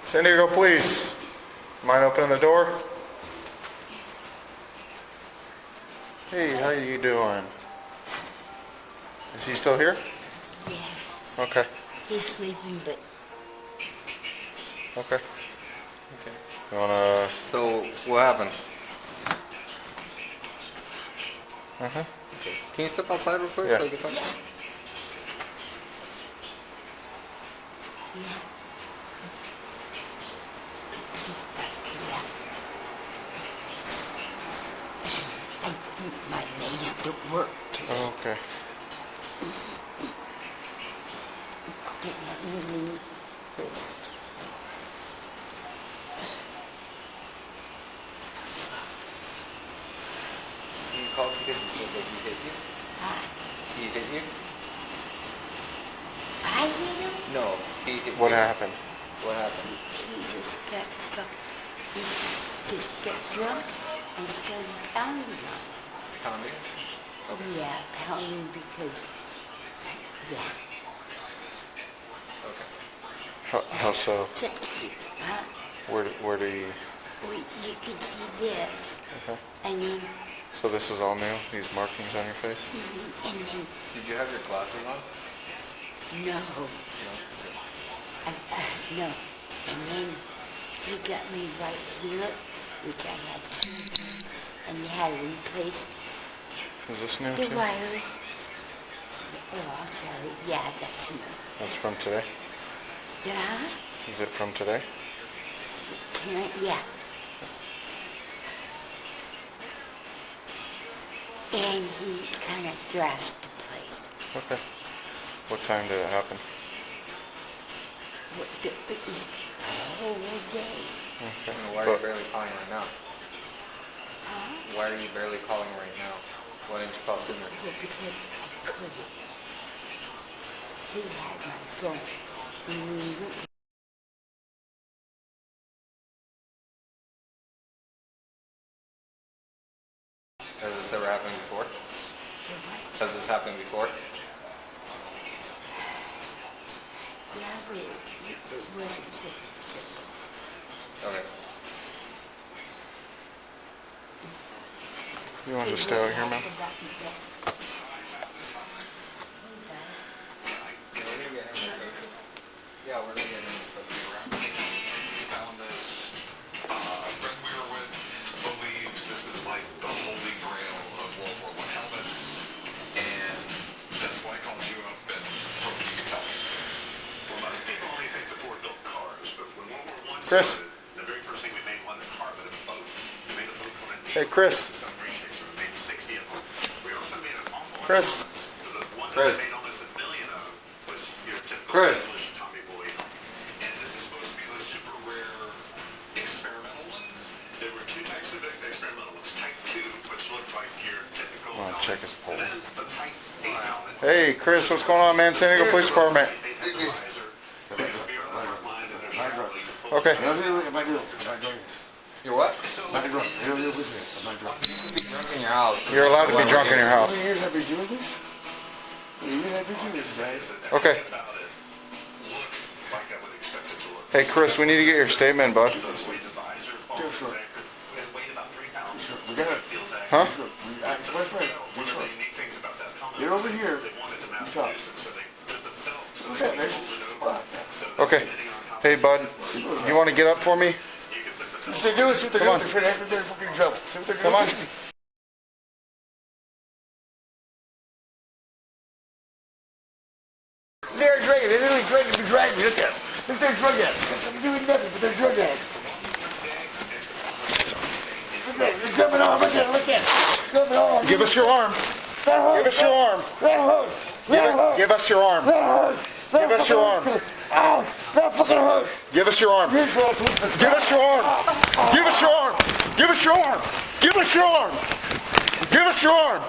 San Diego Police, mind opening the door? Hey, how you doing? Is he still here? Yeah. Okay. He's sleeping, but... Okay. You wanna... So, what happened? Uh-huh. Okay. Can you step outside real quick Yeah. so I can talk to you? Yeah. I think my legs don't work today. Okay. But let me leave this. You called because you said that he hit you? He hit you? I hit him? No, he hit you. What happened? What happened? He just got drunk and started pounding us. Pounding? Yeah, pounding because, yeah. Okay. How so? Sexy, huh? Where do you... Well, you can see this. Okay. And then, So this is all new? These markings on your face? and then, Did you have your glasses on? no. No. No. And then he got me right here, which I had two, and they had to replace Is this new the too? wires. Oh, I'm sorry. Yeah, that's new. That's from today? Yeah? Is it from today? Can I? Yeah. And he kind of trashed the place. Okay. What time did it happen? The whole day. Okay. And why are you barely calling right now? Huh? Why are you barely calling right now? Why didn't you call sooner? Yeah, because I couldn't. He had my phone. And when we went to Has this ever happened before? the what? Has this happened before? Yeah, but it wasn't so simple. Okay. You want to just stay out here, man? Yeah, we're gonna get him. Found this. A friend we were with believes this is like the holy grail of World War I helmets, and that's why I called you up and hoped you could tell me. Well, most people only think the Ford built cars, but when World War I Chris. started, the very first thing we made wasn't a car, but a boat. We made a boat called a Hey, Chris. submarine ships. We made 60 of them. We also made an awful lot. Chris. The one that Chris. we made almost a million of was your typical Chris. English Tommy Boy. And this is supposed to be the super rare experimental ones. There were two types of experimental ones. Type 2, which looked like your typical Come on, helmet, check his and pulse. then the Type 8 helmet. Hey, Chris, what's going on, man? San Diego Police Department. They had the visor. They would be on the front line, and there's probably the full- Okay. You're what? You can be drunk in your house. You're allowed to be drunk in your house. Years I've been doing this? Years I've been doing this, right? Okay. about it looks like I would expect it to look. Hey, Chris, we need to get your statement, bud. The way the visor falls Sure. back, it weighed about 3 pounds. We got it. Feels Huh? accurate. My friend, One of the unique things about that helmet They're over is here. they wanted to mass Stop. produce it, so they put the film so Look they at could that, fold it man. over. So Okay. depending on how Hey, bud, you want to get up for me? you can put the film If they do it, see what they're Come on. doing. They're trying to act like they're in fucking trouble. See what they're Come doing? on. They're drinking. They're literally drinking to drag me. Look at them. Look, they're drug addicts. They're doing nothing, but they're drug addicts. Look at them. They're jumping on. Look at them. Look at them. Jumping on. Give us your arm. That hurts. Give us your arm. That hurts. That hurts. Give us your arm. That hurts. That Give us your arm. fucking hurts. Ow. That fucking hurts. Give us your arm. Here's what I told you. Give us your arm. Give us your arm. Give us your arm. Give us your arm. Give us your arm.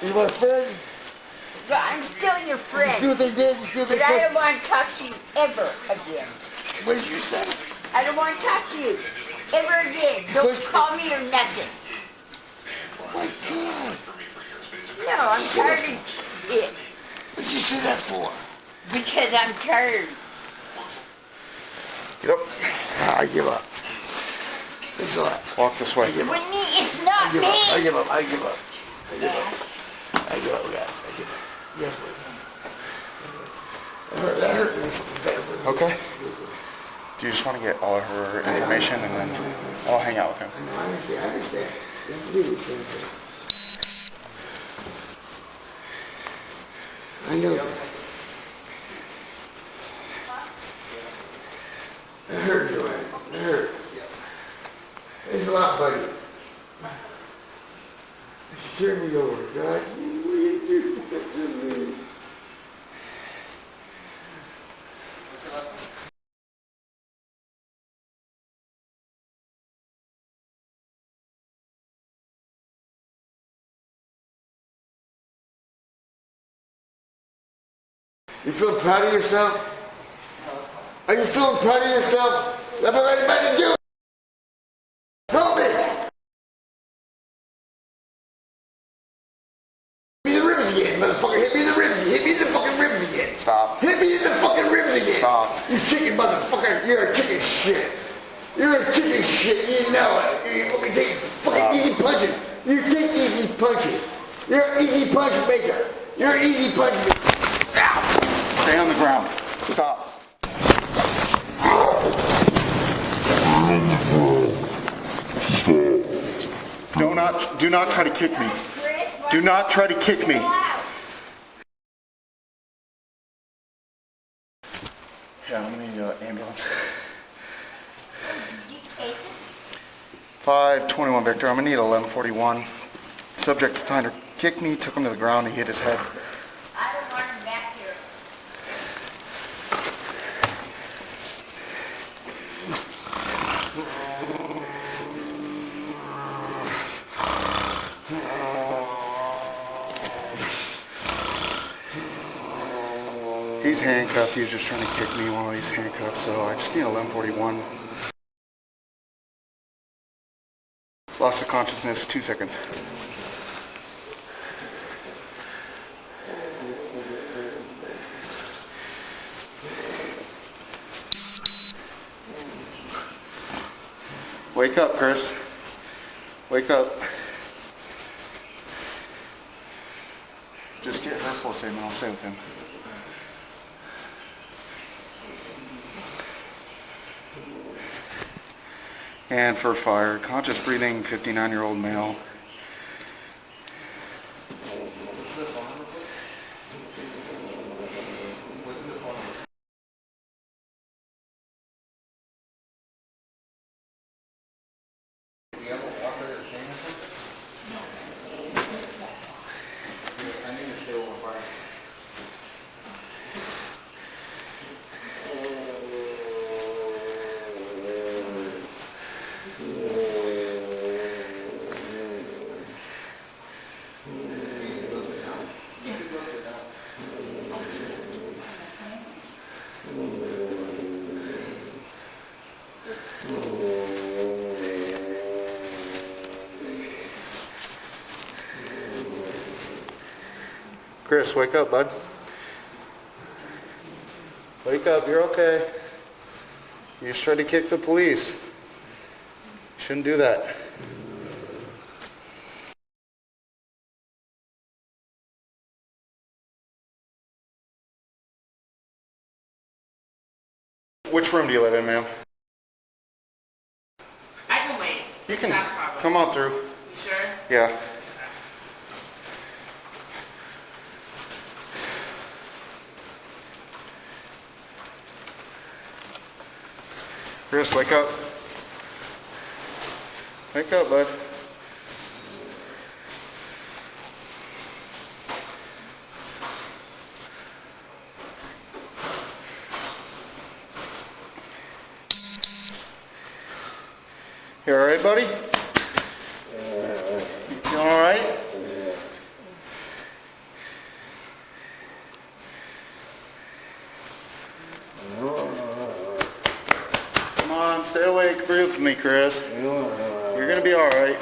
You my friend? But I'm still your You see friend. what they did? You see what they But I did? don't want to talk to you ever again. What did you say? I don't want to talk to you ever again. Don't call me or nothing. Oh my God. No, I'm tired of it. What did you say that for? Because I'm tired. Get up. I give up. It's all right. Walk this way. I give up. Whitney, it's not I give me. up. I give up. I give up. I give up. I give up. Yeah, I give up. Yes, wait. That hurt me. Okay. Do you just want to get all of her information and then I'll hang out with him? I understand. I understand. You have to do what you understand. I know that. It hurt, Joanne. It hurt. It's a lot, buddy. She turned me over. God, what do you do to me? You feel proud of yourself? Are you feeling proud of yourself? That's what I'm about to do. Help me! Hit me in the ribs again, motherfucker. Hit me in the ribs. Hit me in the fucking ribs again. Stop. Hit me in the fucking ribs again. Stop. You chicken motherfucker. You're a chicken shit. You're a chicken shit. You know it. You fucking take fucking easy punches. You take easy punches. You're an easy punch maker. You're an easy punch maker. Ow! Stay on the ground. Stop. Do not try to kick me. Do not try to kick me. Yeah, I'm gonna need an ambulance. 521 Victor, I'm gonna need 1141. Subject trying to kick me, took him to the ground, he hit his head. I don't want him back here. He's handcuffed, he's just trying to kick me while he's handcuffed, so I just need 1141. Loss of consciousness, 2 seconds. Wake up, Chris. Wake up. Just get her full statement, I'll stay with him. And for fire, conscious breathing, 59-year-old male. Chris, wake up, bud. Wake up, you're okay. You just tried to kick the police. You shouldn't do that. Which room do you live in, ma'am? I can wait. You can Not a problem. come on through. You sure? Yeah. Chris, wake up. Wake up, bud. You alright, buddy? You feeling alright? stay awake. Breathe with me, Chris. You're gonna be all right.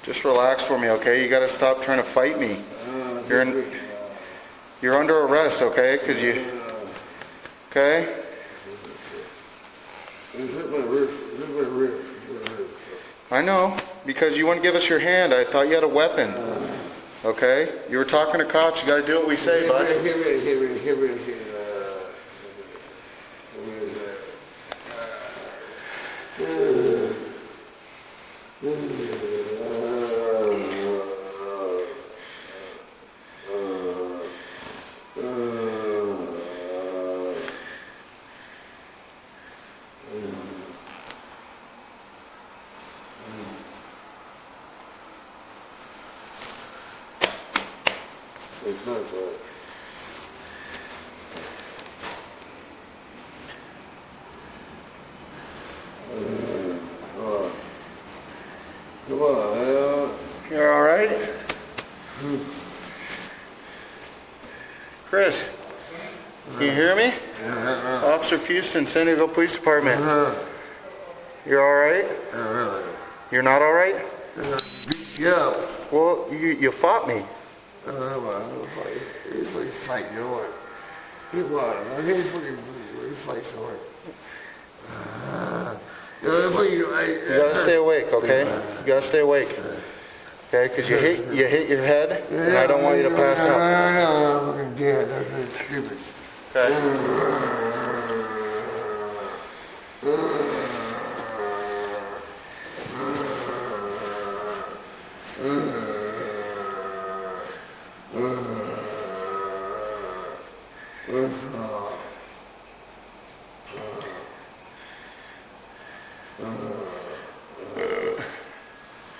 Just relax for me, okay? You gotta stop trying to fight me. You're under arrest, okay? Because you, okay? I know, because you wouldn't give us your hand. I thought you had a weapon, okay? You were talking to cops. You gotta do what we say, bud. It's not fun. Come on, man. You're all right? Chris, can you hear me? Officer Houston, San Diego Police Department. You're all right? You're not all right? Yeah. Well, you fought me. He's like fighting hard. He was. He's fucking fighting hard. You gotta stay awake, okay? You gotta stay awake, okay? Because you hit your head, and I don't want you to pass out. No, I'm fucking dead. That's stupid. Okay.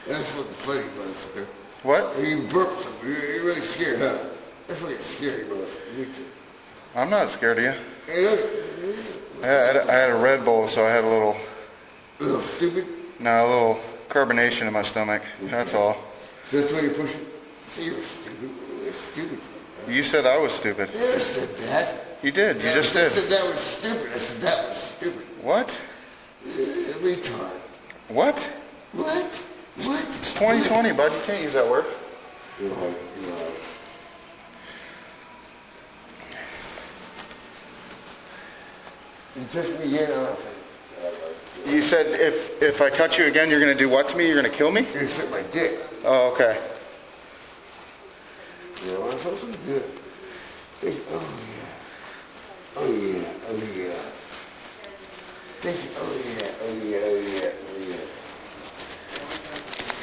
That's fucking funny, motherfucker. What? You burped something. You're really scared, huh? That's fucking scary, motherfucker. I'm not scared of you. Hey, look. I had a Red Bull, so I had a little Stupid. No, a little carbonation in my stomach. That's all. That's why you're pushing. See, you're stupid. You're stupid. You said I was stupid. Yeah, I said that. You did. You just I did. said that was stupid. I said that was stupid. What? Retard. What? What? What? It's 2020, bud. You can't use that word. You're right. You touched me again. You said if I touch you again, you're going to do what to me? You're going to kill me? You're gonna suck my dick. Oh, okay. Yeah, well, I felt so good. Oh yeah. Oh yeah. Oh yeah. Thank you. Oh yeah. Oh yeah. Oh yeah. Oh yeah.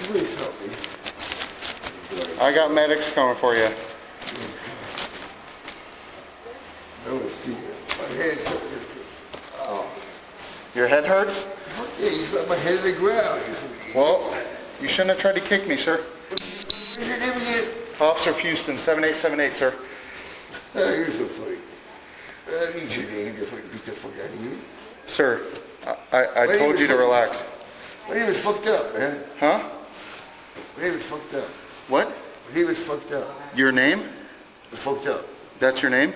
Please help me. I got medics coming for you. I want to see you. My head's so good. Oh. Your head hurts? Fuck yeah, you got my head in the ground. Well, you shouldn't have tried to kick me, sir. What's your name again? Officer Houston, 7878, sir. Oh, you're so funny. I need your name to fucking beat the fuck out of you. Sir, I told you to relax. My name is fucked up, man. Huh? My name is fucked up. What? My name is fucked up. Your name? It's fucked up. That's your name?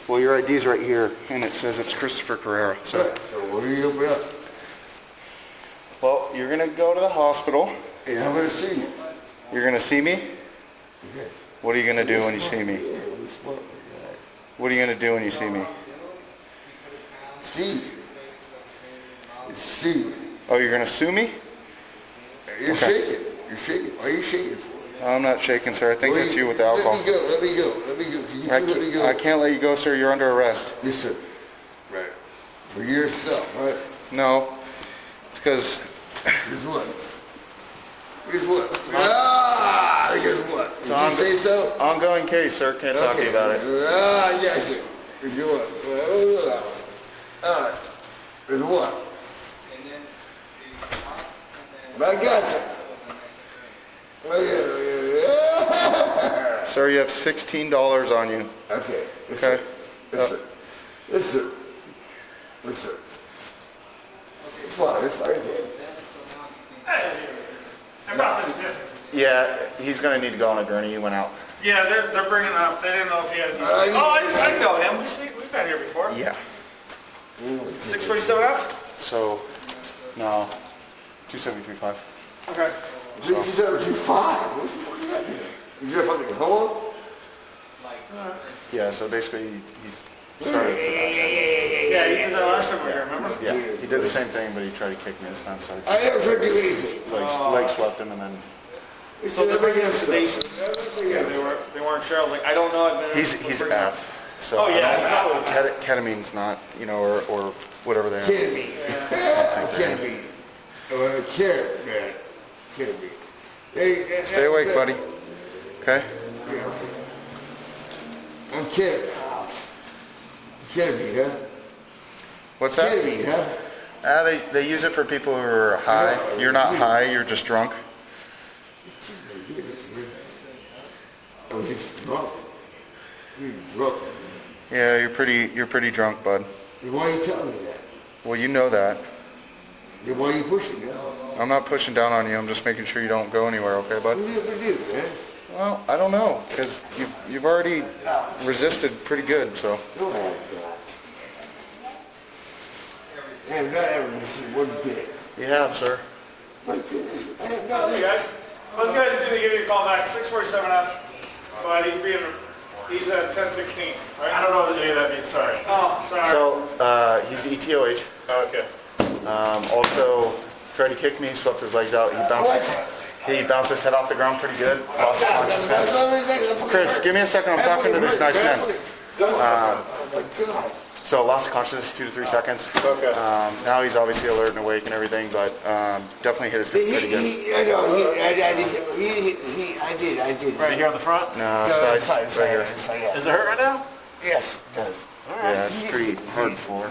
Well, your ID's right here, and it says it's Christopher Carrera. So, So what are you open up? well, you're gonna go to the hospital. Yeah, I'm gonna see you. You're gonna see me. Okay. What are you gonna do when you see me? Yeah, we smart like that. What are you gonna do when you see me? See you. It's see you. Oh, you're gonna sue me? You're Okay. shaking. You're shaking. Why are you shaking for? I'm not shaking, sir. I think Well, it's you with the alcohol. Let me go. Let me go. Let me go. Can you I let me go? I can't let you go, sir. You're under arrest. Listen. Right. For yourself, right? No, it's because Here's what? Here's what? Ah! Here's what? Did you say so? ongoing case, sir. Can't talk to you about it. Ah, yes, sir. Here's what? All right. Here's what? I got you. have $16 on you. Okay. Yes, Okay. sir. Yes, sir. Yes, sir. Yes, sir. It's fine. It's fine. Yeah, he's gonna need to go on a gurney. He went out. Yeah, they're bringing up. They didn't know if he had. I know him. We've been here before. Yeah. 647F. So, no, 273.5. Okay. 6725. What do you got here? Is that fucking hello? Yeah. So basically, he started. Yeah, you did that last time we were here. Remember? Yeah, he did the same thing, but he tried to kick me this time. So I never tried to do anything. leg swept him, and then So they're making us sedation. Yeah, they weren't sure. I was like, I don't know. he's ACAB. So Oh yeah. ketamine's not, or whatever they are. Ketamine. Ketamine. Carrot, man. Ketamine. Stay awake, buddy. Okay. Yeah, okay. I'm kidding. Ketamine, huh? What's that? Ketamine, huh? They use it for people who are high. You're not high. You're just drunk. I was just drunk. You're drunk. Yeah, you're pretty drunk, bud. Then why are you telling me that? Well, you know that. Then why are you pushing me? I'm not pushing down on you. I'm just making sure you don't go anywhere, okay, bud? What do you do, man? Well, I don't know, because you've already resisted pretty good, so. No, I have not. I have not ever listened one bit. You have, sir. My goodness, I have not Hey listened. guys, I was going to give you a call back. 647F. But he's at 1016. Right? I don't know what any of that means. Sorry. Oh, sorry. So, he's ETOH. Oh, okay. Also, tried to kick me, swept his legs out. He bounced his head off the ground pretty good. Lost consciousness. Chris, give me a second. I'm talking to this nice man. Oh my God. So lost consciousness 2 to 3 seconds. Okay. Now he's obviously alert and awake and everything, but definitely hit his head pretty good. I know, I did. Right here on the front? No, No, side, right here. yeah. Does it hurt right now? Yes, it does. Yeah, it's pretty hard for.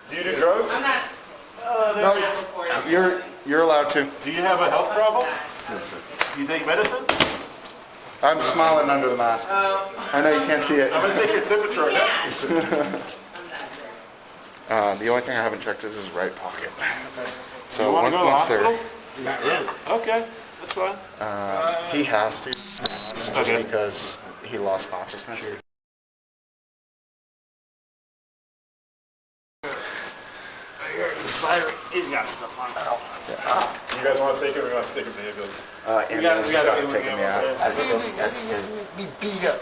Do you do drugs? No, you're allowed to. Do you have a health problem? You take medicine? I'm smiling under the mask. I know you can't see it. I'm going to take your temperature right now. The only thing I haven't checked is his right pocket. So You want to go to the once they're, hospital? Okay, that's fine. he has to, just Okay. because he lost consciousness. He's got stuff on it. You guys want to take him? We want to take him to the ambulance. Ambulance we got started taking me out. I think be beat up.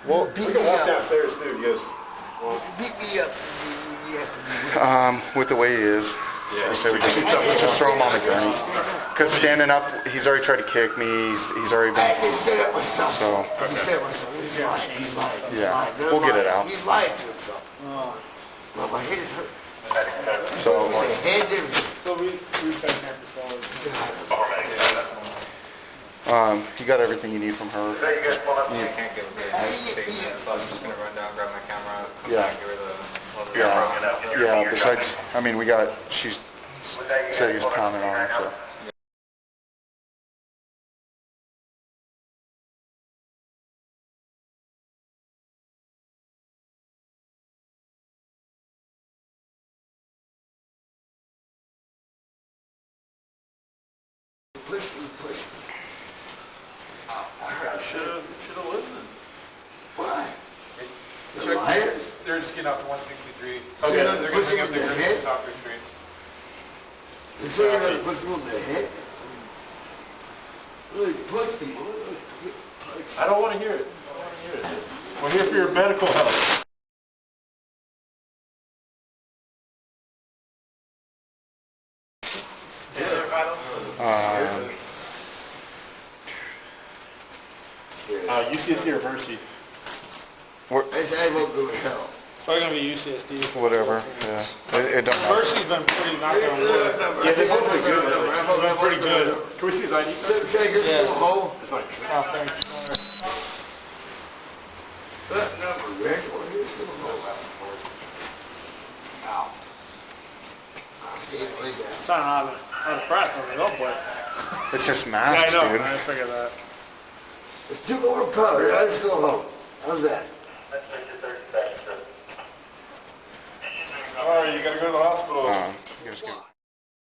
Well, Beat We me can walk up. downstairs too. You guys. Beat me up. Yes. with the way he is, I say we just throw him on the gurney. Because standing up, he's already tried to kick me. He's already I been. can stand up myself. So- I can stand up myself. He's lying. Yeah, They're we'll get it lying. out. He's lying to himself. Well, my head is hurt. So My head is So we've been here before. you got everything you need from her. I can't give a statement, so I'm just gonna run down, grab my camera, come Yeah. back, give her the. Yeah. Besides, I mean, she's said he was pounding on her. So. push me. Should have listened. Why? They're liars. They're just getting out to 163. Okay, they're gonna bring up the grenade to Doctor Street. This way you're gonna push people in the head. Really push people. Push. I don't want to hear it. We're here for your medical health. UCSD or Mercy? I won't go to hell. Probably gonna be UCSD. Whatever. Yeah. It don't matter. Mercy's been pretty knocked on wood. Yeah, they've both been good. They've been pretty good. Can we see his ID? Can I get to the hole? It's like, oh, thanks. That number, Rick. Well, here's the hole. Ow. Lay down. Sound out of breath on the old boy. It's just Yeah, I masks, know. dude. I figured that. It's too overpowered. I just go home. How's that? Sorry, you gotta go to the hospital. You guys go.